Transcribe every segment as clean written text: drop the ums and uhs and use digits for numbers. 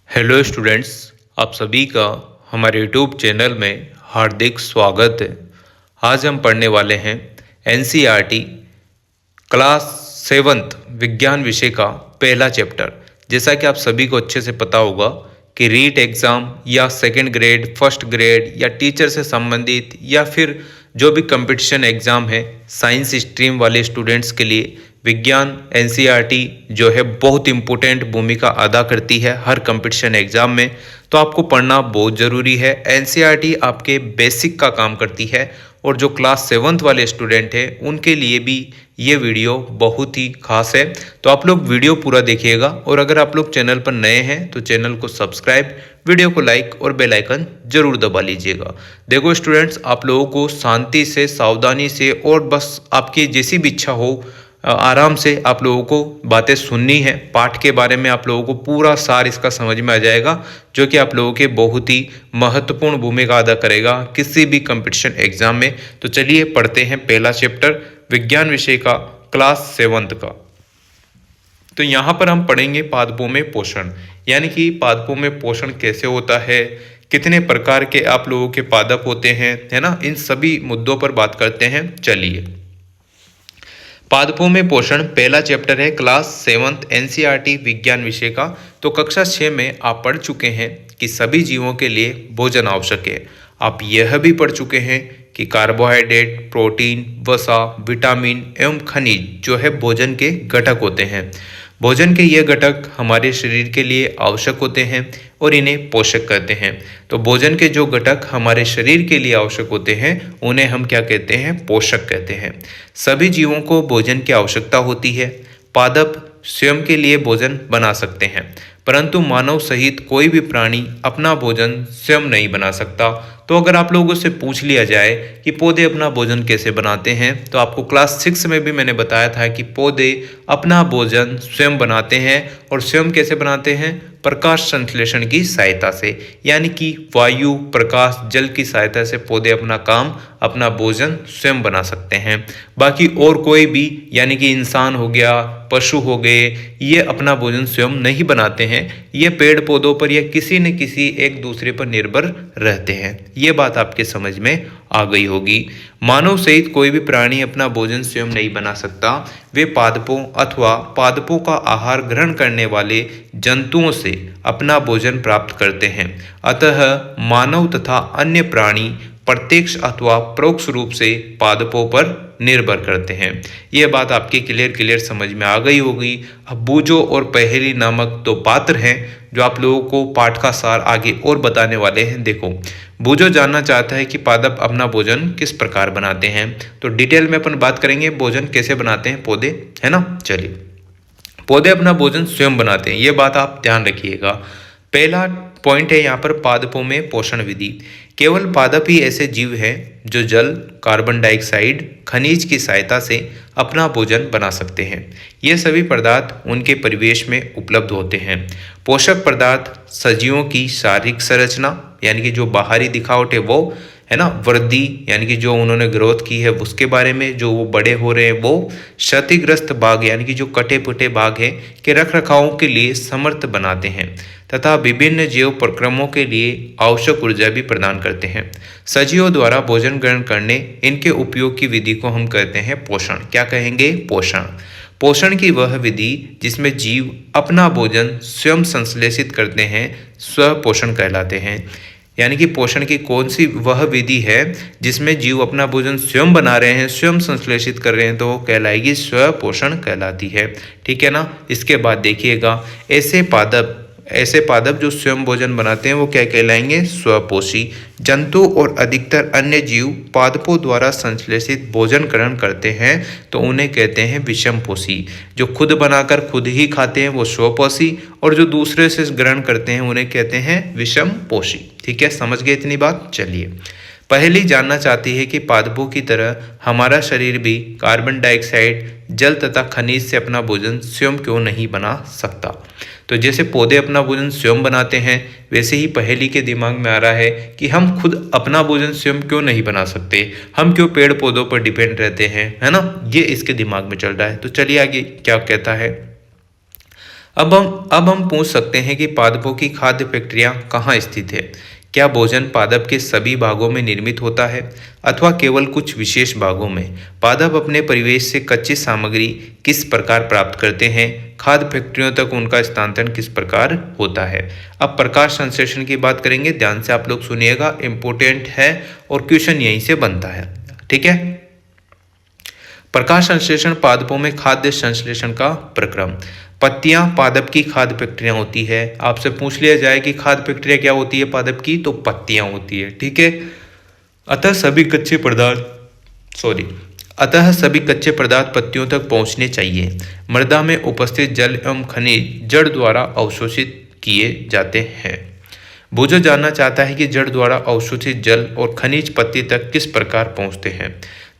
Hello students, आप सभी का हमारे यूट्यूब चैनल में हार्दिक स्वागत है। आज हम पढ़ने वाले हैं एनसीईआरटी क्लास सेवन्थ विज्ञान विषय का पहला चैप्टर। जैसा कि आप सभी को अच्छे से पता होगा कि रीट एग्ज़ाम या सेकंड ग्रेड, फर्स्ट ग्रेड या टीचर से संबंधित या फिर जो भी कंपटीशन एग्ज़ाम है साइंस स्ट्रीम वाले स्टूडेंट्स के लिए विज्ञान एनसीईआरटी जो है बहुत इंपॉर्टेंट भूमिका अदा करती है हर कंपटीशन एग्ज़ाम में। तो आपको पढ़ना बहुत ज़रूरी है। एनसीईआरटी आपके बेसिक का काम करती है और जो क्लास सेवन्थ वाले स्टूडेंट हैं उनके लिए भी ये वीडियो बहुत ही खास है। तो आप लोग वीडियो पूरा देखिएगा और अगर आप लोग चैनल पर नए हैं तो चैनल को सब्सक्राइब, वीडियो को लाइक और बेल आइकन जरूर दबा लीजिएगा। देखो स्टूडेंट्स, आप लोगों को शांति से, सावधानी से और बस आपकी जैसी भी इच्छा हो आराम से आप लोगों को बातें सुननी है। पाठ के बारे में आप लोगों को पूरा सार इसका समझ में आ जाएगा, जो कि आप लोगों के बहुत ही महत्वपूर्ण भूमिका अदा करेगा किसी भी कंपटीशन एग्जाम में। तो चलिए पढ़ते हैं पहला चैप्टर विज्ञान विषय का क्लास सेवन्थ का। तो यहाँ पर हम पढ़ेंगे पादपों में पोषण, यानी कि पादपों में पोषण कैसे होता है, कितने प्रकार के आप लोगों के पादप होते हैं, है ना। इन सभी मुद्दों पर बात करते हैं। चलिए, पादपों में पोषण पहला चैप्टर है क्लास सेवन्थ एनसीईआरटी विज्ञान विषय का। तो कक्षा 6 में आप पढ़ चुके हैं कि सभी जीवों के लिए भोजन आवश्यक है। आप यह भी पढ़ चुके हैं कि कार्बोहाइड्रेट, प्रोटीन, वसा, विटामिन एवं खनिज जो है भोजन के घटक होते हैं। भोजन के ये घटक हमारे शरीर के लिए आवश्यक होते हैं और इन्हें पोषक कहते हैं। तो भोजन के जो घटक हमारे शरीर के लिए आवश्यक होते हैं उन्हें हम क्या कहते हैं? पोषक कहते हैं। सभी जीवों को भोजन की आवश्यकता होती है। पादप स्वयं के लिए भोजन बना सकते हैं, परंतु मानव सहित कोई भी प्राणी अपना भोजन स्वयं नहीं बना सकता। तो अगर आप लोगों से पूछ लिया जाए कि पौधे अपना भोजन कैसे बनाते हैं, तो आपको क्लास 6 में भी मैंने बताया था कि पौधे अपना भोजन स्वयं बनाते हैं। और स्वयं कैसे बनाते हैं? प्रकाश संश्लेषण की सहायता से, यानी कि वायु, प्रकाश, जल की सहायता से पौधे अपना काम, अपना भोजन स्वयं बना सकते हैं। बाकी और कोई भी, यानी कि इंसान हो गया, पशु हो गए, ये अपना भोजन स्वयं नहीं बनाते हैं। ये पेड़ पौधों पर या किसी न किसी एक दूसरे पर निर्भर रहते हैं। ये बात आपके समझ में आ गई होगी। मानव सहित कोई भी प्राणी अपना भोजन स्वयं नहीं बना सकता। वे पादपों अथवा पादपों का आहार ग्रहण करने वाले जंतुओं से अपना भोजन प्राप्त करते हैं। अतः मानव तथा अन्य प्राणी प्रत्यक्ष अथवा परोक्ष रूप से पादपों पर निर्भर करते हैं। यह बात आपकी क्लियर समझ में आ गई होगी। अब बूझो और पहेली नामक दो पात्र हैं जो आप लोगों को पाठ का सार आगे और बताने वाले हैं। देखो, बूझो जानना चाहता है कि पादप अपना भोजन किस प्रकार बनाते हैं। तो डिटेल में अपन बात करेंगे भोजन कैसे बनाते हैं पौधे, है ना। चलिए, पौधे अपना भोजन स्वयं बनाते हैं, ये बात आप ध्यान रखिएगा। पहला पॉइंट है यहाँ पर पादपों में पोषण विधि। केवल पादप ही ऐसे जीव हैं जो जल, कार्बन डाइऑक्साइड, खनिज की सहायता से अपना भोजन बना सकते हैं। ये सभी पदार्थ उनके परिवेश में उपलब्ध होते हैं। पोषक पदार्थ सजीवों की शारीरिक संरचना, यानी कि जो बाहरी दिखावट है वो, है ना, वृद्धि, यानी कि जो उन्होंने ग्रोथ की है उसके बारे में, जो वो बड़े हो रहे हैं वो, क्षतिग्रस्त भाग यानी कि जो कटे पुटे भाग हैं के रख रखाव के लिए समर्थ बनाते हैं तथा विभिन्न जीव प्रक्रमों के लिए आवश्यक ऊर्जा भी प्रदान करते हैं। सजीवों द्वारा भोजन ग्रहण करने इनके उपयोग की विधि को हम कहते हैं पोषण। क्या कहेंगे? पोषण। पोषण की वह विधि जिसमें जीव अपना भोजन स्वयं संश्लेषित करते हैं स्वपोषण कहलाते हैं। यानी कि पोषण की कौन सी वह विधि है जिसमें जीव अपना भोजन स्वयं बना रहे हैं, स्वयं संश्लेषित कर रहे हैं, तो वो कहलाएगी स्वपोषण कहलाती है। ठीक है ना। इसके बाद देखिएगा, ऐसे पादप जो स्वयं भोजन बनाते हैं वो क्या कहलाएंगे? स्वपोषी। जंतु और अधिकतर अन्य जीव पादपों द्वारा संश्लेषित भोजन ग्रहण करते हैं तो उन्हें कहते हैं विषमपोषी। जो खुद बनाकर खुद ही खाते हैं वो स्वपोषी, और जो दूसरे से ग्रहण करते हैं उन्हें कहते हैं विषमपोषी। ठीक है, समझ गए इतनी बात। चलिए, पहली जानना चाहती है कि पादपों की तरह हमारा शरीर भी कार्बन डाइऑक्साइड, जल तथा खनिज से अपना भोजन स्वयं क्यों नहीं बना सकता। तो जैसे पौधे अपना भोजन स्वयं बनाते हैं, वैसे ही पहेली के दिमाग में आ रहा है कि हम खुद अपना भोजन स्वयं क्यों नहीं बना सकते, हम क्यों पेड़ पौधों पर डिपेंड रहते हैं, है ना। ये इसके दिमाग में चल रहा है। तो चलिए आगे क्या कहता है। अब हम पूछ सकते हैं कि पादपों की खाद्य प्रक्रिया कहाँ स्थित है। क्या भोजन पादप के सभी भागों में निर्मित होता है अथवा केवल कुछ विशेष भागों में? पादप अपने परिवेश से कच्ची सामग्री किस प्रकार प्राप्त करते हैं? खाद्य फैक्ट्रियों तक उनका स्थानांतरण किस प्रकार होता है? अब प्रकाश संश्लेषण की बात करेंगे, ध्यान से आप लोग सुनिएगा, इंपॉर्टेंट है और क्वेश्चन यहीं से बनता है। ठीक है, प्रकाश संश्लेषण पादपों में खाद्य संश्लेषण का प्रक्रम। पत्तियां पादप की खाद्य प्रक्रिया होती है। आपसे पूछ लिया जाए कि खाद्य प्रक्रिया क्या होती है पादप की, तो पत्तियां होती है। ठीक है, अतः सभी कच्चे पदार्थ पत्तियों तक पहुंचने चाहिए। मृदा में उपस्थित जल एवं खनिज जड़ द्वारा अवशोषित किए जाते हैं। भोजन जानना चाहता है कि जड़ द्वारा अवशोषित जल और खनिज पत्ती तक किस प्रकार पहुंचते हैं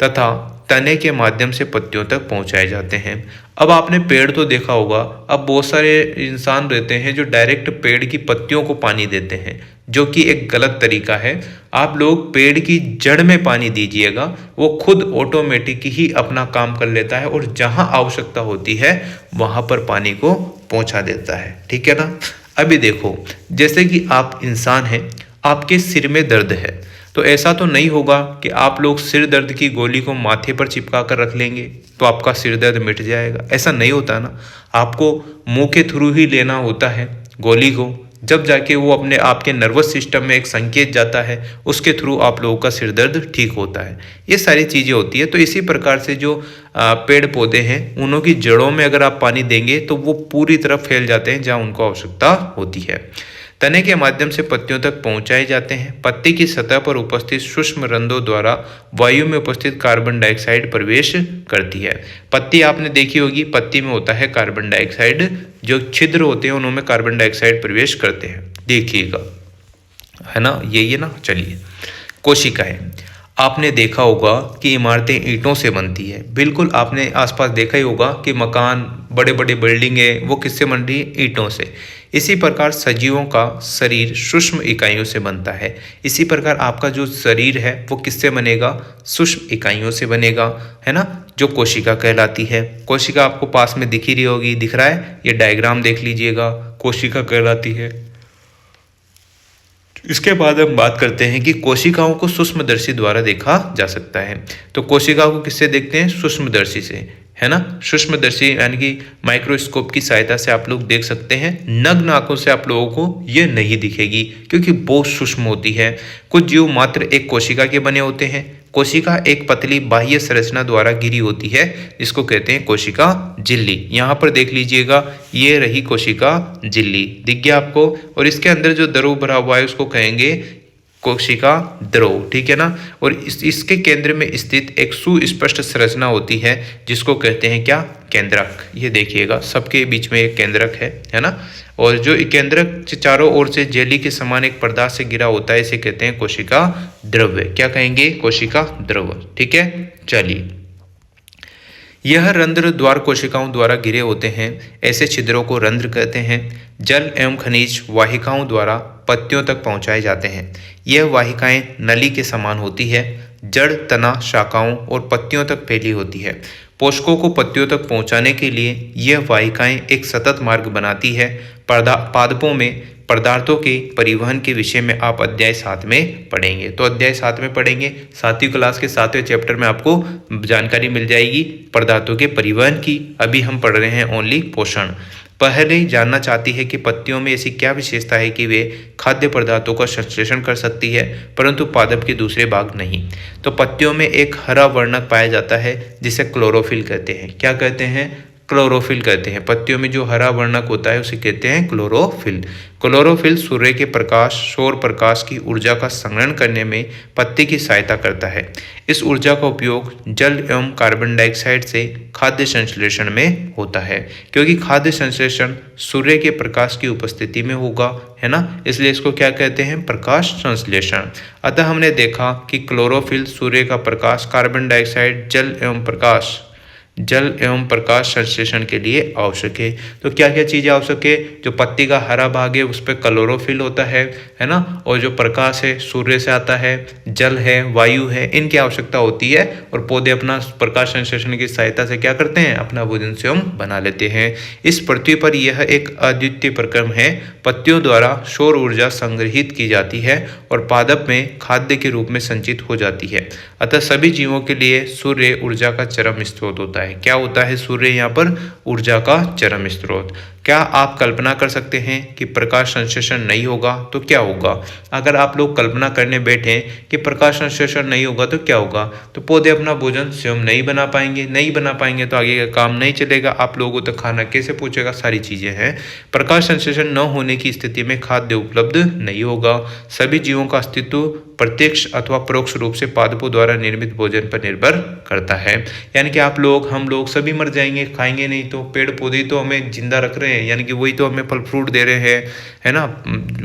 तथा तने के माध्यम से पत्तियों तक पहुंचाए जाते हैं। अब आपने पेड़ तो देखा होगा, अब बहुत सारे इंसान रहते हैं जो डायरेक्ट पेड़ की पत्तियों को पानी देते हैं, जो कि एक गलत तरीका है। आप लोग पेड़ की जड़ में पानी दीजिएगा, वो खुद ऑटोमेटिक ही अपना काम कर लेता है और जहां आवश्यकता होती है वहां पर पानी को पहुंचा देता है। ठीक है ना। अभी देखो, जैसे कि आप इंसान हैं, आपके सिर में दर्द है, तो ऐसा तो नहीं होगा कि आप लोग सिर दर्द की गोली को माथे पर चिपका कर रख लेंगे तो आपका सिर दर्द मिट जाएगा। ऐसा नहीं होता ना, आपको मुंह के थ्रू ही लेना होता है गोली को, जब जाके वो अपने आपके नर्वस सिस्टम में एक संकेत जाता है, उसके थ्रू आप लोगों का सिर दर्द ठीक होता है। ये सारी चीज़ें होती है। तो इसी प्रकार से जो पेड़ पौधे हैं, उनों की जड़ों में अगर आप पानी देंगे तो वो पूरी तरह फैल जाते हैं जहाँ उनको आवश्यकता होती है। तने के माध्यम से पत्तियों तक पहुंचाए जाते हैं। पत्ती की सतह पर उपस्थित सूक्ष्म रंध्रों द्वारा वायु में उपस्थित कार्बन डाइऑक्साइड प्रवेश करती है। पत्ती आपने देखी होगी, पत्ती में होता है कार्बन डाइऑक्साइड, जो छिद्र होते हैं उनमें कार्बन डाइऑक्साइड प्रवेश करते हैं। देखिएगा, है ना, यही ना। चलिए, कोशिकाएं। आपने देखा होगा कि इमारतें ईंटों से बनती है। बिल्कुल, आपने आसपास देखा ही होगा कि मकान, बड़े बड़े बिल्डिंगें, वो किससे बन रही है? ईंटों से। इसी प्रकार सजीवों का शरीर सूक्ष्म इकाइयों से बनता है। इसी प्रकार आपका जो शरीर है वो किससे बनेगा? सूक्ष्म इकाइयों से बनेगा, है ना, जो कोशिका कहलाती है। कोशिका आपको पास में दिख ही रही होगी, दिख रहा है, ये डायग्राम देख लीजिएगा, कोशिका कहलाती है। इसके बाद हम बात करते हैं कि कोशिकाओं को सूक्ष्मदर्शी द्वारा देखा जा सकता है। तो कोशिकाओं को किससे देखते हैं? सूक्ष्मदर्शी से, है ना। सूक्ष्मदर्शी यानी कि माइक्रोस्कोप की सहायता से आप लोग देख सकते हैं। नग्न आंखों से आप लोगों को ये नहीं दिखेगी क्योंकि बहुत सूक्ष्म होती है। कुछ जीव मात्र एक कोशिका के बने होते हैं। कोशिका एक पतली बाह्य संरचना द्वारा घिरी होती है, जिसको कहते हैं कोशिका झिल्ली। यहाँ पर देख लीजिएगा, ये रही कोशिका झिल्ली, दिख गया आपको। और इसके अंदर जो द्रव भरा हुआ है उसको कहेंगे कोशिका द्रव। ठीक है ना। और इसके केंद्र में स्थित एक सुस्पष्ट संरचना होती है जिसको कहते हैं क्या? केंद्रक। ये देखिएगा, सबके बीच में एक केंद्रक है ना। और जो केंद्रक चारों ओर से जेली के समान एक पदार्थ से घिरा होता है, इसे कहते हैं कोशिका द्रव्य। क्या कहेंगे? कोशिका द्रव्य। ठीक है। चलिए, यह रंध्र द्वार कोशिकाओं द्वारा घिरे होते हैं। ऐसे छिद्रों को रंध्र कहते हैं। जल एवं खनिज वाहिकाओं द्वारा पत्तियों तक पहुंचाए जाते हैं। यह वाहिकाएं नली के समान होती है। जड़, तना, शाखाओं और पत्तियों तक फैली होती है। पोषकों को पत्तियों तक पहुंचाने के लिए यह वाहिकाएं एक सतत मार्ग बनाती है। पादपों में पदार्थों के परिवहन के विषय में आप अध्याय 7 में पढ़ेंगे। तो अध्याय 7 में पढ़ेंगे, 7वीं क्लास के 7वें चैप्टर में आपको जानकारी मिल जाएगी पदार्थों के परिवहन की। अभी हम पढ़ रहे हैं ओनली पोषण। पहले जानना चाहती है कि पत्तियों में ऐसी क्या विशेषता है कि वे खाद्य पदार्थों का संश्लेषण कर सकती है, परंतु पादप के दूसरे भाग नहीं। तो पत्तियों में एक हरा वर्णक पाया जाता है जिसे क्लोरोफिल कहते हैं। क्या कहते हैं? क्लोरोफिल कहते हैं। पत्तियों में जो हरा वर्णक होता है उसे कहते हैं क्लोरोफिल। क्लोरोफिल सूर्य के प्रकाश, सौर प्रकाश की ऊर्जा का संग्रहण करने में पत्ती की सहायता करता है। इस ऊर्जा का उपयोग जल एवं कार्बन डाइऑक्साइड से खाद्य संश्लेषण में होता है। क्योंकि खाद्य संश्लेषण सूर्य के प्रकाश की उपस्थिति में होगा, है ना, इसलिए इसको क्या कहते हैं? प्रकाश संश्लेषण। अतः हमने देखा कि क्लोरोफिल सूर्य का प्रकाश, कार्बन डाइऑक्साइड, जल एवं प्रकाश जल एवं प्रकाश संश्लेषण के लिए आवश्यक है। तो क्या क्या चीज़ें आवश्यक है? जो पत्ती का हरा भाग है उस पर क्लोरोफिल होता है ना, और जो प्रकाश है सूर्य से आता है, जल है, वायु है, इनकी आवश्यकता होती है और पौधे अपना प्रकाश संश्लेषण की सहायता से क्या करते हैं? अपना भोजन स्वयं बना लेते हैं। इस पृथ्वी पर यह एक अद्वितीय प्रक्रम है। पत्तियों द्वारा सौर ऊर्जा संग्रहित की जाती है और पादप में खाद्य के रूप में संचित हो जाती है। अतः सभी जीवों के लिए सूर्य ऊर्जा का चरम स्रोत होता है। क्या होता है सूर्य? यहाँ पर ऊर्जा का चरम स्रोत। क्या आप कल्पना कर सकते हैं कि प्रकाश संश्लेषण नहीं होगा तो क्या होगा? अगर आप लोग कल्पना करने बैठे कि प्रकाश संश्लेषण नहीं होगा तो क्या होगा, तो पौधे अपना भोजन स्वयं नहीं बना पाएंगे तो आगे का काम नहीं चलेगा। आप लोगों तक खाना कैसे पहुंचेगा? सारी चीजें हैं। प्रकाश संश्लेषण न होने की स्थिति में खाद्य उपलब्ध नहीं होगा। सभी जीवों का अस्तित्व प्रत्यक्ष अथवा परोक्ष रूप से पादपों द्वारा निर्मित भोजन पर निर्भर करता है। यानी कि आप लोग, हम लोग सभी मर जाएंगे, खाएंगे नहीं तो। पेड़ पौधे तो हमें जिंदा रख रहे हैं, यानी कि वही तो हमें फल फ्रूट दे रहे हैं, है ना,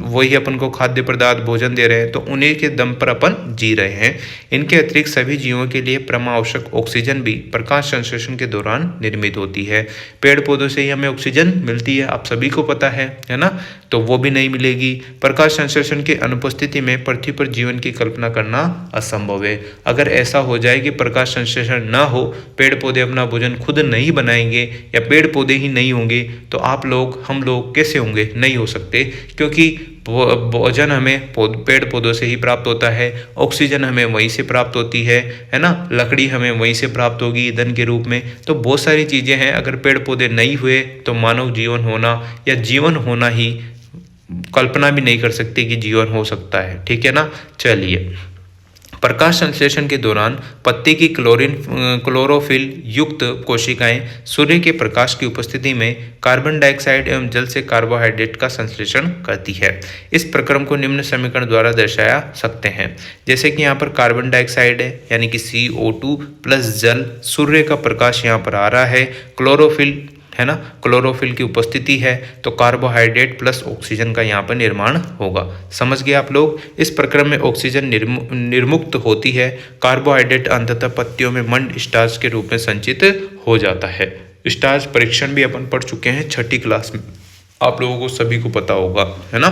वही अपन को खाद्य पदार्थ भोजन दे रहे हैं, तो उन्हीं के दम पर अपन जी रहे हैं। इनके अतिरिक्त सभी जीवों के लिए परमावश्यक ऑक्सीजन भी प्रकाश संश्लेषण के दौरान निर्मित होती है। पेड़ पौधों से ही हमें ऑक्सीजन मिलती है, आप सभी को पता है ना, तो वो भी नहीं मिलेगी। प्रकाश संश्लेषण की अनुपस्थिति में पृथ्वी पर जीवन की कल्पना करना असंभव है। अगर ऐसा हो जाए कि प्रकाश संश्लेषण न हो, पेड़ पौधे अपना भोजन खुद नहीं बनाएंगे या पेड़ पौधे ही नहीं होंगे, तो आप लोग, हम लोग कैसे होंगे? नहीं हो सकते, क्योंकि भोजन हमें पेड़ पौधों से ही प्राप्त होता है, ऑक्सीजन हमें वहीं से प्राप्त होती है ना, लकड़ी हमें वहीं से प्राप्त होगी ईंधन के रूप में। तो बहुत सारी चीज़ें हैं। अगर पेड़ पौधे नहीं हुए तो मानव जीवन होना या जीवन होना ही कल्पना भी नहीं कर सकते कि जीवन हो सकता है। ठीक है ना। चलिए, प्रकाश संश्लेषण के दौरान पत्ती की क्लोरोफिल युक्त कोशिकाएं सूर्य के प्रकाश की उपस्थिति में कार्बन डाइऑक्साइड एवं जल से कार्बोहाइड्रेट का संश्लेषण करती है। इस प्रक्रम को निम्न समीकरण द्वारा दर्शाया सकते हैं। जैसे कि यहाँ पर कार्बन डाइऑक्साइड है, यानी कि CO2 प्लस जल, सूर्य का प्रकाश यहाँ पर आ रहा है, क्लोरोफिल है ना, क्लोरोफिल की उपस्थिति है, तो कार्बोहाइड्रेट प्लस ऑक्सीजन का यहाँ पर निर्माण होगा। समझ गए आप लोग। इस प्रक्रम में ऑक्सीजन निर्मुक्त होती है। कार्बोहाइड्रेट अंततः पत्तियों में मंड स्टार्च के रूप में संचित हो जाता है। स्टार्च परीक्षण भी अपन पढ़ चुके हैं 6ठी क्लास में, आप लोगों को सभी को पता होगा, है ना।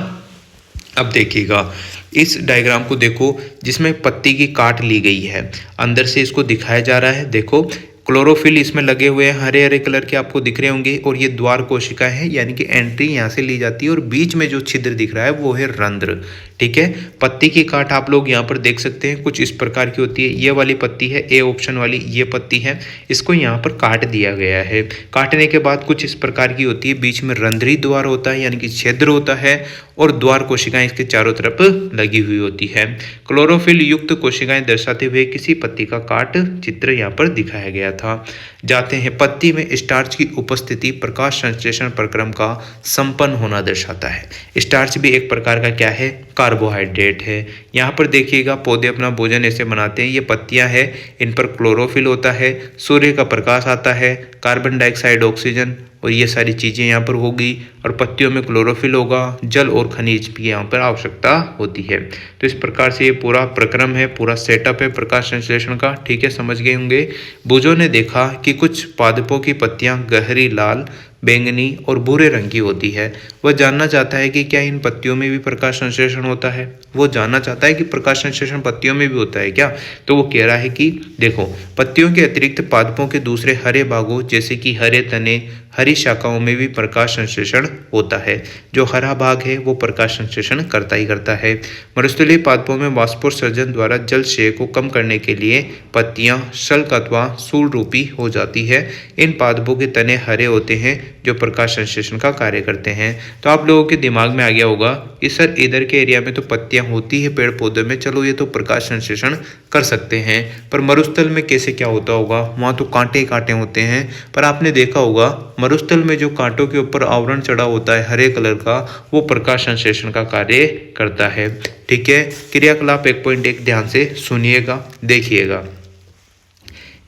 अब देखिएगा इस डायग्राम को देखो, जिसमें पत्ती की काट ली गई है, अंदर से इसको दिखाया जा रहा है। देखो क्लोरोफिल इसमें लगे हुए हैं, हरे हरे कलर के आपको दिख रहे होंगे, और ये द्वार कोशिका है, यानी कि एंट्री यहाँ से ली जाती है, और बीच में जो छिद्र दिख रहा है वो है रंध्र। ठीक है। पत्ती की काट आप लोग यहाँ पर देख सकते हैं, कुछ इस प्रकार की होती है। ये वाली पत्ती है, ए ऑप्शन वाली ये पत्ती है, इसको यहाँ पर काट दिया गया है। काटने के बाद कुछ इस प्रकार की होती है, बीच में रंध्री द्वार होता है, यानी कि छिद्र होता है, और द्वार कोशिकाएं इसके चारों तरफ लगी हुई होती है। क्लोरोफिल युक्त कोशिकाएं दर्शाते हुए किसी पत्ती का काट चित्र यहाँ पर दिखाया गया था। जाते हैं, पत्ती में स्टार्च की उपस्थिति प्रकाश संश्लेषण प्रक्रम का संपन्न होना दर्शाता है। स्टार्च भी एक प्रकार का क्या है? कार्बोहाइड्रेट है। यहाँ पर देखिएगा पौधे अपना भोजन ऐसे बनाते हैं। ये पत्तियाँ हैं, इन पर क्लोरोफिल होता है, सूर्य का प्रकाश आता है, कार्बन डाइऑक्साइड, ऑक्सीजन और ये सारी चीज़ें यहाँ पर होगी, और पत्तियों में क्लोरोफिल होगा, जल और खनिज की यहाँ पर आवश्यकता होती है। तो इस प्रकार से ये पूरा प्रक्रम है, पूरा सेटअप है प्रकाश संश्लेषण का। ठीक है, समझ गए होंगे। बुझों ने देखा कि कुछ पादपों की पत्तियाँ गहरी लाल, बैंगनी और भूरे रंग की होती है। वह जानना चाहता है कि क्या इन पत्तियों में भी प्रकाश संश्लेषण होता है। वो जानना चाहता है कि प्रकाश संश्लेषण पत्तियों में भी होता है क्या। तो वो कह रहा है कि देखो, पत्तियों के अतिरिक्त पादपों के दूसरे हरे भागों जैसे कि हरे तने, हरी शाखाओं में भी प्रकाश संश्लेषण होता है। जो हरा भाग है वो प्रकाश संश्लेषण करता ही करता है। मरुस्थलीय पादपों में वाष्पोत्सर्जन द्वारा जल क्षय को कम करने के लिए पत्तियां शल्क अथवा सूल रूपी हो जाती है। इन पादपों के तने हरे होते हैं जो प्रकाश संश्लेषण का कार्य करते हैं। तो आप लोगों के दिमाग में आ गया होगा कि सर इधर के एरिया में तो पत्तियां होती है पेड़ पौधे में, चलो ये तो प्रकाश संश्लेषण कर सकते हैं, पर मरुस्थल में कैसे क्या होता होगा, वहाँ तो कांटे कांटे होते हैं। पर आपने देखा होगा मरुस्थल में जो कांटों के ऊपर आवरण चढ़ा होता है हरे कलर का, वो प्रकाश संश्लेषण का कार्य करता है। ठीक है, क्रियाकलाप 1.1 ध्यान से सुनिएगा, देखिएगा।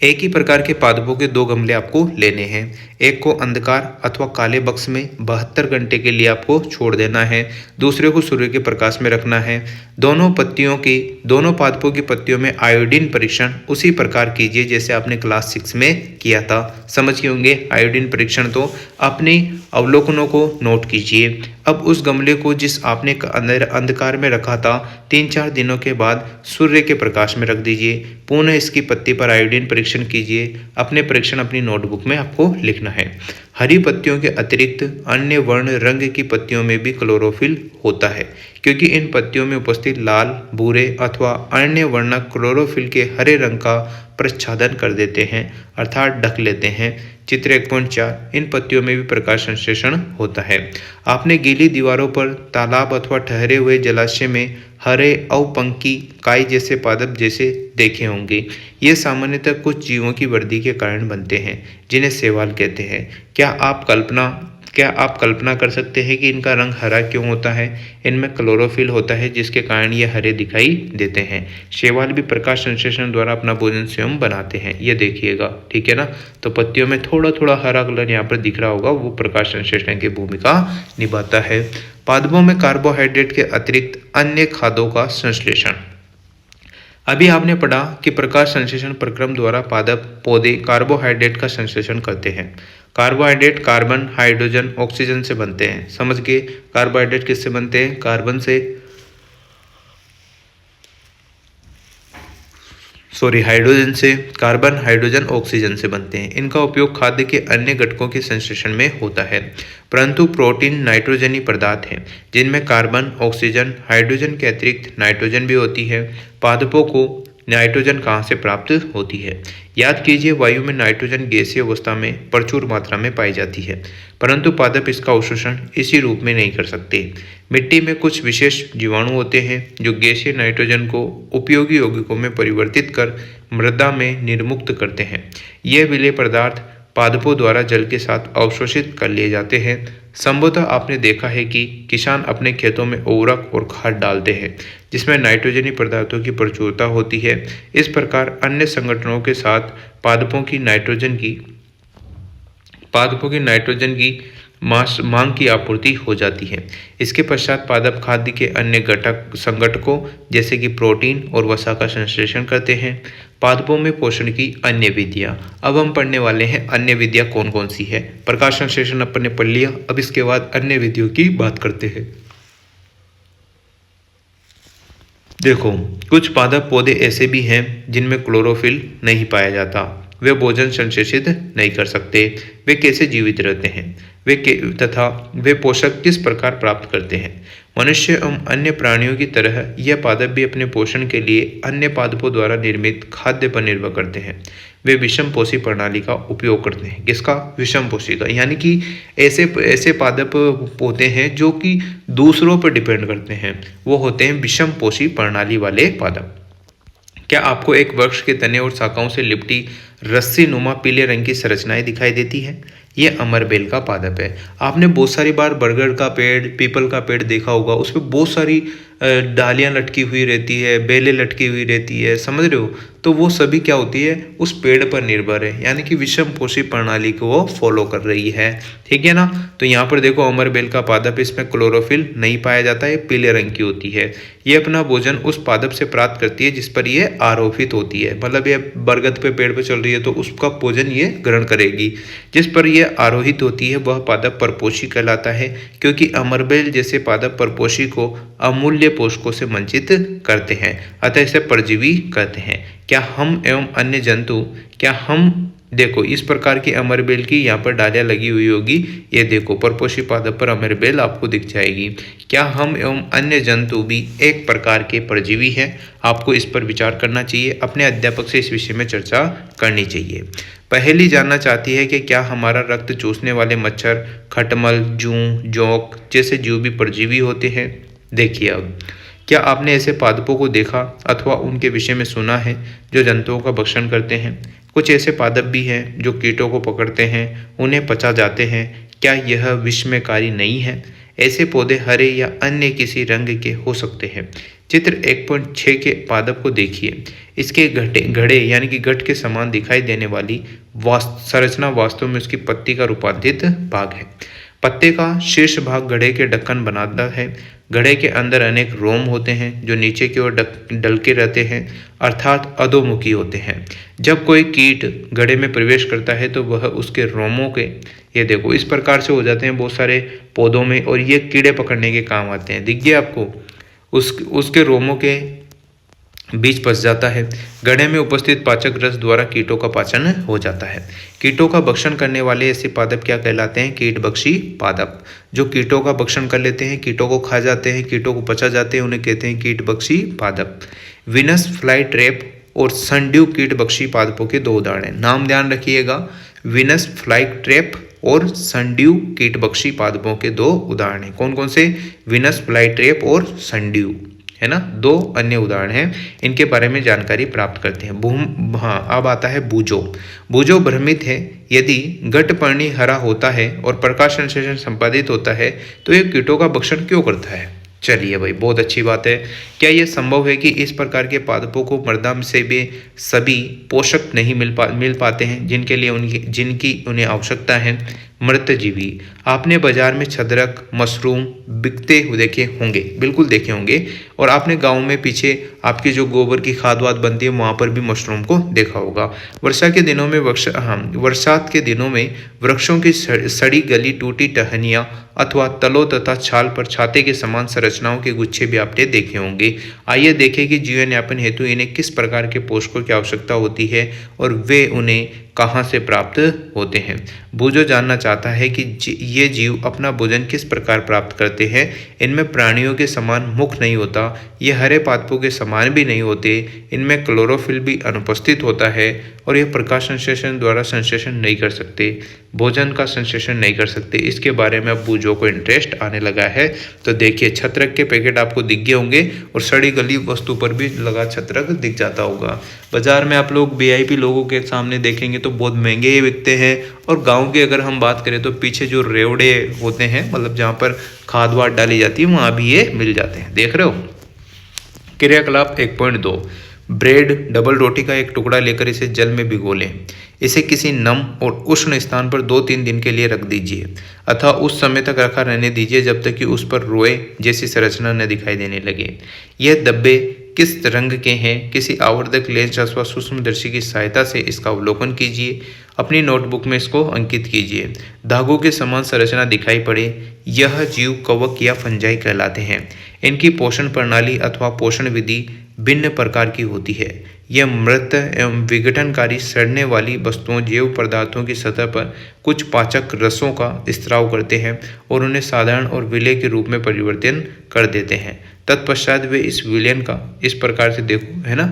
एक ही प्रकार के पादपों के 2 गमले आपको लेने हैं। एक को अंधकार अथवा काले बक्स में 72 घंटे के लिए आपको छोड़ देना है, दूसरे को सूर्य के प्रकाश में रखना है। दोनों पादपों की पत्तियों में आयोडीन परीक्षण उसी प्रकार कीजिए जैसे आपने क्लास 6 में किया था। समझ गए होंगे आयोडीन परीक्षण, तो अपने अवलोकनों को नोट कीजिए। अब उस गमले को जिस आपने अंधकार में रखा था 3-4 दिनों के बाद सूर्य के प्रकाश में रख दीजिए। पुनः इसकी पत्ती पर आयोडीन परीक्षण कीजिए। अपने परीक्षण अपनी नोटबुक में आपको लिखना है। हरी पत्तियों के अतिरिक्त अन्य वर्ण रंग की पत्तियों में भी क्लोरोफिल होता है, क्योंकि इन पत्तियों में उपस्थित लाल, भूरे अथवा अन्य वर्णक क्लोरोफिल के हरे रंग का प्रच्छादन कर देते हैं, अर्थात ढक लेते हैं। चित्र 1.4, इन पत्तियों में भी प्रकाश संश्लेषण होता है। आपने गीली दीवारों पर तालाब अथवा ठहरे हुए जलाशय में हरे अवपंकी काई जैसे पादप जैसे देखे होंगे। ये सामान्यतः कुछ जीवों की वृद्धि के कारण बनते हैं, जिन्हें शैवाल कहते हैं। क्या आप कल्पना कर सकते हैं कि इनका रंग हरा क्यों होता है? इनमें क्लोरोफिल होता है, जिसके कारण ये हरे दिखाई देते हैं। शैवाल भी प्रकाश संश्लेषण द्वारा अपना भोजन स्वयं बनाते हैं, ये देखिएगा, ठीक है ना। तो पत्तियों में थोड़ा थोड़ा हरा कलर यहाँ पर दिख रहा होगा, वो प्रकाश संश्लेषण की भूमिका निभाता है। पादपों में कार्बोहाइड्रेट के अतिरिक्त अन्य खाद्यों का संश्लेषण। अभी आपने पढ़ा कि प्रकाश संश्लेषण प्रक्रम द्वारा पादप पौधे कार्बोहाइड्रेट का संश्लेषण करते हैं। कार्बोहाइड्रेट कार्बन, हाइड्रोजन, ऑक्सीजन से बनते हैं। समझ गए? कार्बोहाइड्रेट किससे बनते हैं? हाइड्रोजन से। कार्बन, हाइड्रोजन, ऑक्सीजन से बनते हैं। इनका उपयोग खाद्य के अन्य घटकों के संश्लेषण में होता है। परंतु प्रोटीन नाइट्रोजनी पदार्थ हैं, जिनमें कार्बन, ऑक्सीजन, हाइड्रोजन के अतिरिक्त नाइट्रोजन भी होती है। पादपों को नाइट्रोजन कहाँ से प्राप्त होती है? याद कीजिए, वायु में नाइट्रोजन गैसीय अवस्था में प्रचुर मात्रा में पाई जाती है, परंतु पादप इसका अवशोषण इसी रूप में नहीं कर सकते। मिट्टी में कुछ विशेष जीवाणु होते हैं जो गैसीय नाइट्रोजन को उपयोगी यौगिकों में परिवर्तित कर मृदा में निर्मुक्त करते हैं। ये विलेय पदार्थ पादपों द्वारा जल के साथ अवशोषित कर लिए जाते हैं। संभवतः आपने देखा है कि किसान अपने खेतों में उर्वरक और खाद डालते हैं, जिसमें नाइट्रोजनी पदार्थों की प्रचुरता होती है। इस प्रकार अन्य संगठनों के साथ पादपों की नाइट्रोजन की मांग की आपूर्ति हो जाती है। इसके पश्चात पादप खाद्य के अन्य संगठकों जैसे कि प्रोटीन और वसा का संश्लेषण करते हैं। पादपों में पोषण की अन्य विधियां। अब हम पढ़ने वाले हैं अन्य विधियां कौन कौन सी है। प्रकाश संश्लेषण अपन ने पढ़ लिया, अब इसके बाद अन्य विधियों की बात करते हैं। देखो, कुछ पादप पौधे ऐसे भी हैं जिनमें क्लोरोफिल नहीं पाया जाता। वे भोजन संश्लेषित नहीं कर सकते। वे कैसे जीवित रहते हैं? वे पोषक किस प्रकार प्राप्त करते हैं? मनुष्य एवं अन्य प्राणियों की तरह यह पादप भी अपने पोषण के लिए अन्य पादपों द्वारा निर्मित खाद्य पर निर्भर करते हैं। वे विषमपोषी प्रणाली का उपयोग करते हैं। किसका? विषमपोषी का। यानी कि ऐसे पादप होते हैं जो कि दूसरों पर डिपेंड करते हैं, वो होते हैं विषमपोषी प्रणाली वाले पादप। क्या आपको एक वृक्ष के तने और शाखाओं से लिपटी रस्सी नुमा पीले रंग की संरचनाएं दिखाई देती है? ये अमरबेल का पादप है। आपने बहुत सारी बार बरगद का पेड़, पीपल का पेड़ देखा होगा, उसमें बहुत सारी डालियां लटकी हुई रहती है, बेलें लटकी हुई रहती है, समझ रहे हो? तो वो सभी क्या होती है? उस पेड़ पर निर्भर है, यानी कि विषमपोषी प्रणाली को वो फॉलो कर रही है, ठीक है ना। तो यहाँ पर देखो अमरबेल का पादप, इसमें क्लोरोफिल नहीं पाया जाता है, पीले रंग की होती है। ये अपना भोजन उस पादप से प्राप्त करती है जिस पर ये आरोपित होती है, मतलब ये बरगद पे पेड़ पे चल रही है तो उसका भोजन ये ग्रहण करेगी। जिस पर यह आरोहित होती है वह पादप परपोषी कहलाता है, क्योंकि अमरबेल जैसे पादप परपोषी को अमूल्य पोषकों से वंचित करते हैं, अतः इसे परजीवी कहते हैं। क्या हम एवं अन्य जंतु देखो इस प्रकार की अमरबेल की यहाँ पर डालियां लगी हुई होगी, ये देखो परपोषी पादप पर अमरबेल आपको दिख जाएगी। क्या हम एवं अन्य जंतु भी एक प्रकार के परजीवी हैं? आपको इस पर विचार करना चाहिए, अपने अध्यापक से इस विषय में चर्चा करनी चाहिए। पहेली जानना चाहती है कि क्या हमारा रक्त चूसने वाले मच्छर, खटमल, जूं, जोंक जैसे जीव भी परजीवी होते हैं? देखिए, अब क्या आपने ऐसे पादपों को देखा अथवा उनके विषय में सुना है जो जंतुओं का भक्षण करते हैं? कुछ ऐसे पादप भी हैं जो कीटों को पकड़ते हैं, उन्हें पचा जाते हैं। क्या यह विस्मयकारी नहीं है? ऐसे पौधे हरे या अन्य किसी रंग के हो सकते हैं। चित्र 1.6 के पादप को देखिए। इसके घड़े यानी कि गठ के समान दिखाई देने वाली संरचना वास्तव में उसकी पत्ती का रूपांतरित भाग है। पत्ते का शीर्ष भाग घड़े के ढक्कन बनाता है। घड़े के अंदर अनेक रोम होते हैं जो नीचे की ओर डलके रहते हैं, अर्थात अधोमुखी होते हैं। जब कोई कीट घड़े में प्रवेश करता है तो वह उसके रोमों के, ये देखो इस प्रकार से हो जाते हैं बहुत सारे पौधों में, और ये कीड़े पकड़ने के काम आते हैं। दिख गया आपको? उसके रोमों के बीच फंस जाता है। गड्ढे में उपस्थित पाचक रस द्वारा कीटों का पाचन हो जाता है। कीटों का भक्षण करने वाले ऐसे पादप क्या कहलाते हैं? कीटभक्षी पादप। जो कीटों का भक्षण कर लेते हैं, कीटों को खा जाते हैं, कीटों को पचा जाते हैं, उन्हें कहते हैं कीटभक्षी पादप। विनस फ्लाई ट्रैप और सनड्यू कीटभक्षी पादपों के दो उदाहरण हैं। नाम ध्यान रखिएगा, विनस फ्लाई ट्रैप और सनड्यू कीटभक्षी पादपों के दो उदाहरण हैं। कौन कौन से? विनस फ्लाई ट्रैप और सनड्यू, है ना। दो अन्य उदाहरण हैं, इनके बारे में जानकारी प्राप्त करते हैं। हाँ, अब आता है बूजो। बूजो भ्रमित है। यदि गठपर्णी हरा होता है और प्रकाश संश्लेषण संपादित होता है तो ये कीटों का भक्षण क्यों करता है? चलिए भाई, बहुत अच्छी बात है। क्या यह संभव है कि इस प्रकार के पादपों को मृदा से भी सभी पोषक नहीं मिल पाते हैं जिनकी उन्हें आवश्यकता है? मृतजीवी। आपने बाजार में छदरक, मशरूम बिकते हुए देखे होंगे, बिल्कुल देखे होंगे। और आपने गांव में पीछे आपकी जो गोबर की खाद वाद बनती है वहाँ पर भी मशरूम को देखा होगा। बरसात के दिनों में वृक्षों की सड़ी गली टूटी टहनियाँ अथवा तलों तथा छाल पर छाते के समान संरचनाओं के गुच्छे भी आपने देखे होंगे। आइए देखें कि जीवन यापन हेतु इन्हें किस प्रकार के पोषकों की आवश्यकता होती है और वे उन्हें कहाँ से प्राप्त होते हैं। बूजो जानना चाहता है कि ये जीव अपना भोजन किस प्रकार प्राप्त करते हैं। इनमें प्राणियों के समान मुख नहीं होता, ये हरे पादपों के समान भी नहीं होते, इनमें क्लोरोफिल भी अनुपस्थित होता है और ये प्रकाश संश्लेषण द्वारा संश्लेषण नहीं कर सकते, भोजन का संश्लेषण नहीं कर सकते। इसके बारे में अब बूजो को इंटरेस्ट आने लगा है। तो देखिए, छत्रक के पैकेट आपको दिख गए होंगे और सड़ी गली वस्तु पर भी लगा छत्रक दिख जाता होगा। बाजार में आप लोग वीआईपी लोगों के सामने देखेंगे तो बहुत महंगे ही बिकते हैं। और गांव की अगर हम बात करें तो पीछे जो रेवड़े होते हैं, मतलब जहाँ पर खाद वाद डाली जाती है, वहाँ भी ये मिल जाते हैं। देख रहे हो। क्रियाकलाप 1.2। ब्रेड, डबल रोटी का एक टुकड़ा लेकर इसे जल में भिगो लें। इसे किसी नम और उष्ण स्थान पर 2-3 दिन के लिए रख दीजिए अथवा उस समय तक रखा रहने दीजिए जब तक कि उस पर रोए जैसी संरचना न दिखाई देने लगे। यह डब्बे किस रंग के हैं? किसी आवर्धक लेंस अथवा सूक्ष्मदर्शी की सहायता से इसका अवलोकन कीजिए। अपनी नोटबुक में इसको अंकित कीजिए। धागों के समान संरचना दिखाई पड़े, यह जीव कवक या फंजाई कहलाते हैं। इनकी पोषण प्रणाली अथवा पोषण विधि भिन्न प्रकार की होती है। यह मृत एवं विघटनकारी सड़ने वाली वस्तुओं जैव पदार्थों की सतह पर कुछ पाचक रसों का स्त्राव करते हैं और उन्हें साधारण और विलय के रूप में परिवर्तन कर देते हैं। तत्पश्चात वे इस विलयन का, इस प्रकार से देखो, है ना,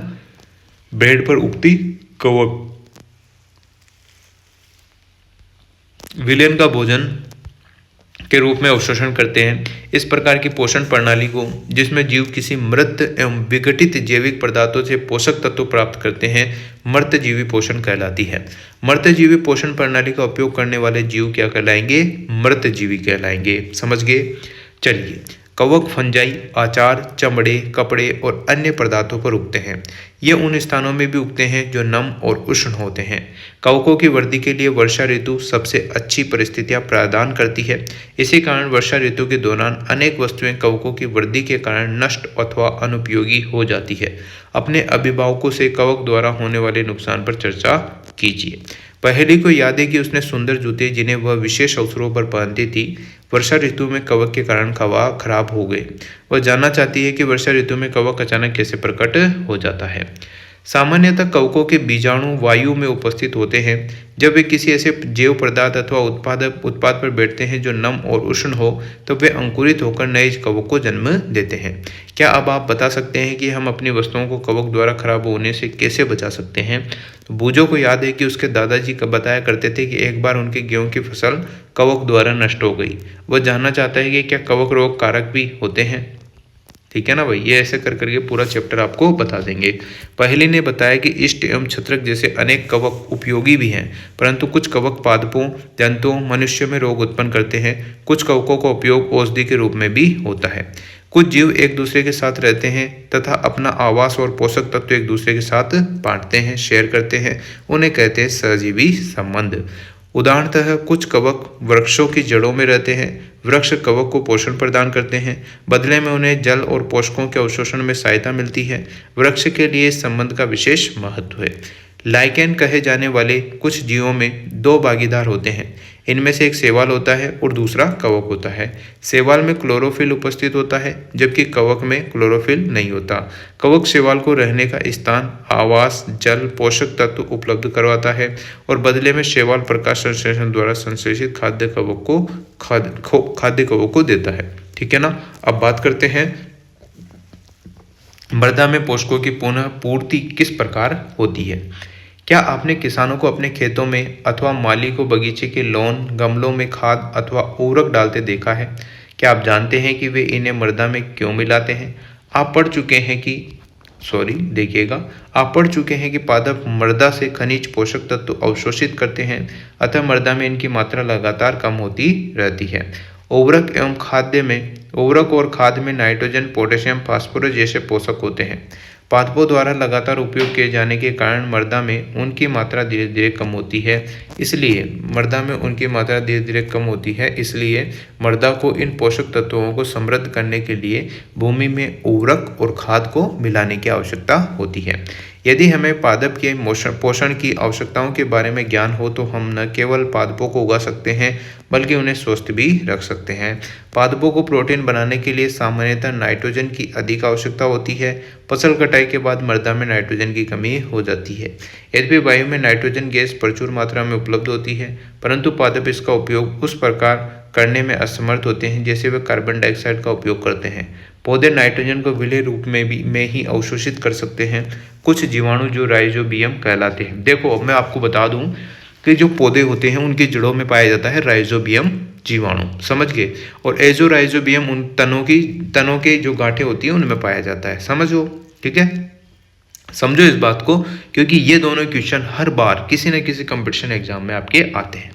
ब्रेड पर उगती कवक, विलयन का भोजन के रूप में अवशोषण करते हैं। इस प्रकार की पोषण प्रणाली को, जिसमें जीव किसी मृत एवं विघटित जैविक पदार्थों से पोषक तत्व प्राप्त करते हैं, मृतजीवी पोषण कहलाती है। मृतजीवी पोषण प्रणाली का उपयोग करने वाले जीव क्या कहलाएंगे? मृतजीवी कहलाएंगे। समझ गए? चलिए, कवक फंजाई आचार, चमड़े, कपड़े और अन्य पदार्थों पर उगते हैं। ये उन स्थानों में भी उगते हैं जो नम और उष्ण होते हैं। कवकों की वृद्धि के लिए वर्षा ऋतु सबसे अच्छी परिस्थितियां प्रदान करती है। इसी कारण वर्षा ऋतु के दौरान अनेक वस्तुएं कवकों की वृद्धि के कारण नष्ट अथवा अनुपयोगी हो जाती है। अपने अभिभावकों से कवक द्वारा होने वाले नुकसान पर चर्चा कीजिए। पहेली को याद है कि उसने सुंदर जूते, जिन्हें वह विशेष अवसरों पर पहनती थी, वर्षा ऋतु में कवक के कारण खराब हो गए। वह जानना चाहती है कि वर्षा ऋतु में कवक अचानक कैसे प्रकट हो जाता है। सामान्यतः कवकों के बीजाणु वायु में उपस्थित होते हैं। जब वे किसी ऐसे जैव पदार्थ अथवा उत्पाद पर बैठते हैं जो नम और उष्ण हो, तो वे अंकुरित होकर नए कवक को जन्म देते हैं। क्या अब आप बता सकते हैं कि हम अपनी वस्तुओं को कवक द्वारा खराब होने से कैसे बचा सकते हैं? तो बूजो को याद है कि उसके दादाजी बताया करते थे कि एक बार उनकी गेहूं की फसल कवक द्वारा नष्ट हो गई। वह जानना चाहता है कि क्या कवक रोग कारक भी होते हैं। ठीक है ना भाई, ये ऐसे कर करके पूरा चैप्टर आपको बता देंगे। पहले ने बताया कि इष्ट एवं छत्रक जैसे अनेक कवक उपयोगी भी हैं, परंतु कुछ कवक पादपों, जंतुओं, मनुष्य में रोग उत्पन्न करते हैं। कुछ कवकों का उपयोग औषधि के रूप में भी होता है। कुछ जीव एक दूसरे के साथ रहते हैं तथा अपना आवास और पोषक तत्व एक दूसरे के साथ बांटते हैं, शेयर करते हैं। उन्हें कहते हैं सहजीवी संबंध। उदाहरणतः कुछ कवक वृक्षों की जड़ों में रहते हैं। वृक्ष कवक को पोषण प्रदान करते हैं, बदले में उन्हें जल और पोषकों के अवशोषण में सहायता मिलती है। वृक्ष के लिए इस संबंध का विशेष महत्व है। लाइकेन कहे जाने वाले कुछ जीवों में दो भागीदार होते हैं। इनमें से एक शैवाल होता है और दूसरा कवक होता है। शैवाल में क्लोरोफिल उपस्थित होता है, जबकि कवक में क्लोरोफिल नहीं होता। कवक शैवाल को रहने का स्थान, आवास, जल, पोषक तत्व उपलब्ध करवाता है और बदले में शैवाल प्रकाश संश्लेषण द्वारा संश्लेषित खाद्य कवक को देता है। ठीक है ना। अब बात करते हैं मृदा में पोषकों की पुनः पूर्ति किस प्रकार होती है। क्या आपने किसानों को अपने खेतों में अथवा माली को बगीचे के लॉन, गमलों में खाद अथवा उर्वरक डालते देखा है? क्या आप जानते हैं कि वे इन्हें मृदा में क्यों मिलाते हैं? आप पढ़ चुके हैं कि पादप मृदा से खनिज पोषक तत्व अवशोषित करते हैं, अतः मृदा में इनकी मात्रा लगातार कम होती रहती है। उर्वरक और खाद में नाइट्रोजन, पोटेशियम, फास्फोरस जैसे पोषक होते हैं। पादपों द्वारा लगातार उपयोग किए जाने के कारण मृदा में उनकी मात्रा धीरे धीरे कम होती है। इसलिए मृदा को इन पोषक तत्वों को समृद्ध करने के लिए भूमि में उर्वरक और खाद को मिलाने की आवश्यकता होती है। यदि हमें पादप के पोषण की आवश्यकताओं के बारे में ज्ञान हो तो हम न केवल पादपों को उगा सकते हैं बल्कि उन्हें स्वस्थ भी रख सकते हैं। पादपों को प्रोटीन बनाने के लिए सामान्यतः नाइट्रोजन की अधिक आवश्यकता होती है। फसल कटाई के बाद मृदा में नाइट्रोजन की कमी हो जाती है। यद्यपि वायु में नाइट्रोजन गैस प्रचुर मात्रा में उपलब्ध होती है, परंतु पादप इसका उपयोग उस प्रकार करने में असमर्थ होते हैं जैसे वे कार्बन डाइऑक्साइड का उपयोग करते हैं। पौधे नाइट्रोजन को विलेय रूप में ही अवशोषित कर सकते हैं। कुछ जीवाणु जो राइजोबियम कहलाते हैं। देखो, अब मैं आपको बता दूं कि जो पौधे होते हैं उनकी जड़ों में पाया जाता है राइजोबियम जीवाणु, समझ गए। और एजोराइजोबियम उन तनों के जो गांठें होती हैं उनमें पाया जाता है। समझो, ठीक है, समझो इस बात को, क्योंकि ये दोनों क्वेश्चन हर बार किसी न किसी कंपटीशन एग्जाम में आपके आते हैं।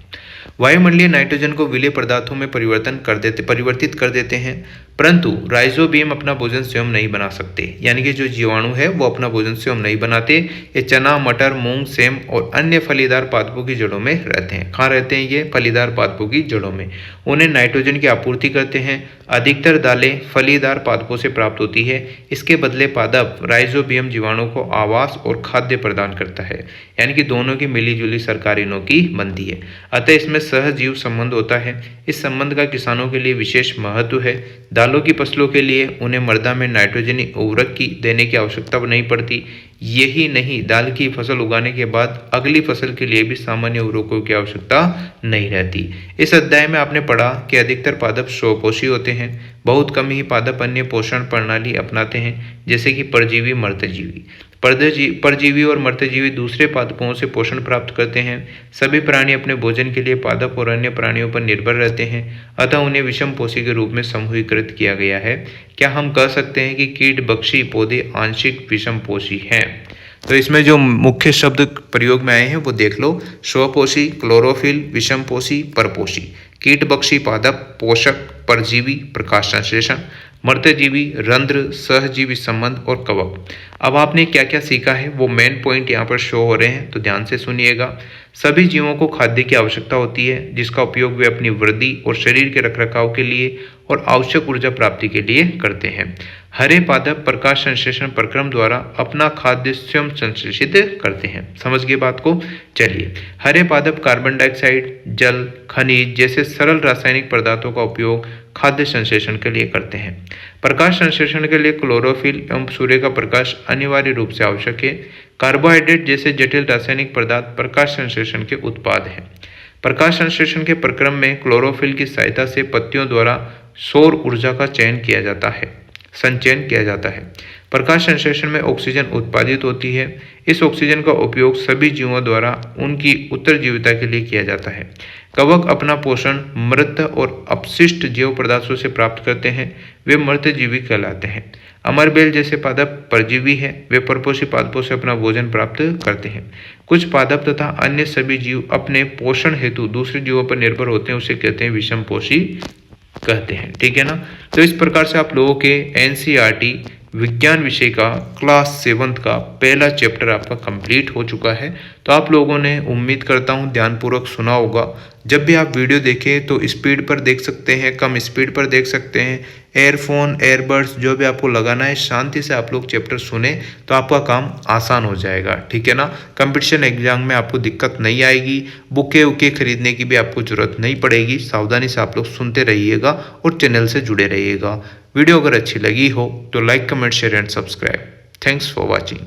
वायुमंडलीय नाइट्रोजन को विलेय पदार्थों में परिवर्तित कर देते हैं, परंतु राइजोबियम अपना भोजन स्वयं नहीं बना सकते। यानी कि जो जीवाणु है वो अपना भोजन स्वयं नहीं बनाते। ये चना, मटर, मूंग, सेम और अन्य फलीदार पादपों की जड़ों में रहते हैं। कहाँ रहते हैं ये? फलीदार पादपों की जड़ों में। उन्हें नाइट्रोजन की आपूर्ति करते हैं। अधिकतर दालें फलीदार पादपों से प्राप्त होती है। इसके बदले पादप राइजोबियम जीवाणु को आवास और खाद्य प्रदान करता है। यानी कि दोनों की मिलीजुली सरकारीनों की बनती है। अतः इसमें सहजीव संबंध होता है। इस संबंध का किसानों के लिए विशेष महत्व है। दालों की फसलों के लिए उन्हें मृदा में नाइट्रोजनी उर्वरक की देने की आवश्यकता नहीं पड़ती। यही नहीं, दाल की फसल उगाने के बाद अगली फसल के लिए भी सामान्य उर्वरकों की आवश्यकता नहीं रहती। इस अध्याय में आपने पढ़ा कि अधिकतर पादप स्वपोषी होते हैं। बहुत कम ही पादप अन्य पोषण प्रणाली अपनाते हैं, जैसे कि परजीवी, मर्तजीवी। परजीवी और मर्तजीवी दूसरे पादपों से पोषण प्राप्त करते हैं। सभी प्राणी अपने भोजन के लिए पादप और अन्य प्राणियों पर निर्भर रहते हैं, अतः उन्हें विषमपोषी के रूप में समूहीकृत किया गया है। क्या हम कह सकते हैं कि कीटभक्षी पौधे आंशिक विषमपोषी हैं? तो इसमें जो मुख्य शब्द प्रयोग में आए हैं वो देख लो। स्वपोषी, क्लोरोफिल, विषमपोषी, परपोषी। कीटभक्षी पादप, पोषक, परजीवी, प्रकाश संश्लेषण, मर्तजीवी, रंध्र, सहजीवी संबंध और कवक। अब आपने क्या क्या सीखा है वो मेन पॉइंट यहाँ पर शो हो रहे हैं, तो ध्यान से सुनिएगा। सभी जीवों को खाद्य की आवश्यकता होती है, जिसका उपयोग वे अपनी वृद्धि और शरीर के रखरखाव के लिए और आवश्यक ऊर्जा प्राप्ति के लिए करते हैं। हरे पादप प्रकाश संश्लेषण प्रक्रम द्वारा अपना खाद्य स्वयं संश्लेषित करते हैं। समझ गए बात को? चलिए, हरे पादप कार्बन डाइऑक्साइड, जल, खनिज जैसे सरल रासायनिक पदार्थों का उपयोग खाद्य संश्लेषण के लिए करते हैं। प्रकाश संश्लेषण के लिए क्लोरोफिल एवं सूर्य का प्रकाश अनिवार्य रूप से आवश्यक है। कार्बोहाइड्रेट जैसे जटिल रासायनिक पदार्थ प्रकाश संश्लेषण के उत्पाद हैं। प्रकाश संश्लेषण के प्रक्रम में क्लोरोफिल की सहायता से पत्तियों द्वारा सौर ऊर्जा का संचयन किया जाता है। प्रकाश संश्लेषण में ऑक्सीजन उत्पादित होती है। इस ऑक्सीजन का उपयोग सभी जीवों द्वारा उनकी उत्तरजीविता के लिए किया जाता है। कवक अपना पोषण मृत और अपशिष्ट जैव पदार्थों से प्राप्त करते हैं, वे मृतजीवी कहलाते हैं। अमरबेल जैसे पादप परजीवी हैं, वे परपोषी पादपों से अपना भोजन प्राप्त करते हैं। कुछ पादप तथा अन्य सभी जीव अपने पोषण हेतु दूसरे जीवों पर निर्भर होते हैं, उसे कहते हैं विषमपोषी कहते हैं। ठीक है ना। तो इस प्रकार से आप लोगों के एनसीईआरटी विज्ञान विषय का क्लास 7th का पहला चैप्टर आपका कंप्लीट हो चुका है। तो आप लोगों ने, उम्मीद करता हूँ, ध्यानपूर्वक सुना होगा। जब भी आप वीडियो देखें तो स्पीड पर देख सकते हैं, कम स्पीड पर देख सकते हैं। एयरफोन, एयरबड्स जो भी आपको लगाना है, शांति से आप लोग चैप्टर सुने तो आपका काम आसान हो जाएगा, ठीक है ना। कंपटीशन एग्जाम में आपको दिक्कत नहीं आएगी, बुके वुके खरीदने की भी आपको जरूरत नहीं पड़ेगी। सावधानी से आप लोग सुनते रहिएगा और चैनल से जुड़े रहिएगा। वीडियो अगर अच्छी लगी हो तो like, comment, share and subscribe. Thanks for watching.